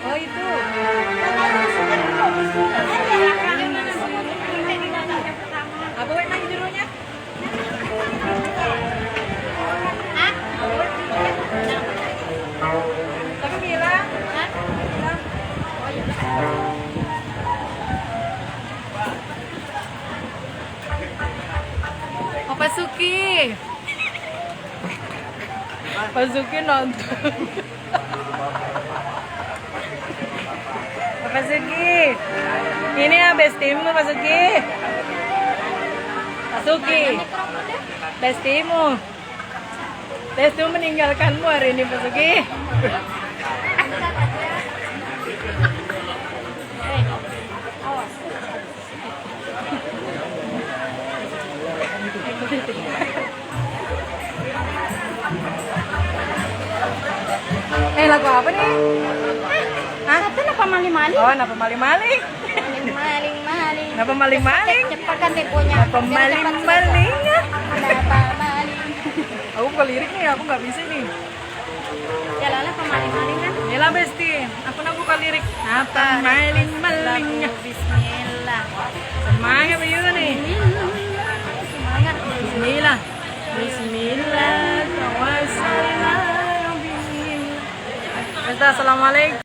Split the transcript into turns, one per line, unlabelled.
Oh itu. Apa enak jerunya? Tapi bilang, bilang. Oh iya. Oh Pak Suki. Pak Suki nonton. Pak Suki, ini ya bestimu Pak Suki. Pak Suki, bestimu. Bestimu meninggalkanmu hari ini Pak Suki. Lagu apa nih? Hah? Itu napa mali-mali? Oh, napa mali-mali? Maling-maling. Ngapa maling-maling?
Cepat kan temponya.
Ngapa maling-maling?
Kenapa maling?
Aku bukan lirik nih, aku nggak bisa nih.
Ya lala pemaling-maling kan?
Inilah Besti, aku nak buka lirik. Apa maling-maling?
Bismillah.
Semangat begitu nih.
Semangat.
Bismillah. Bismillah. Tawassalna. Bismillah. Assalamualaikum.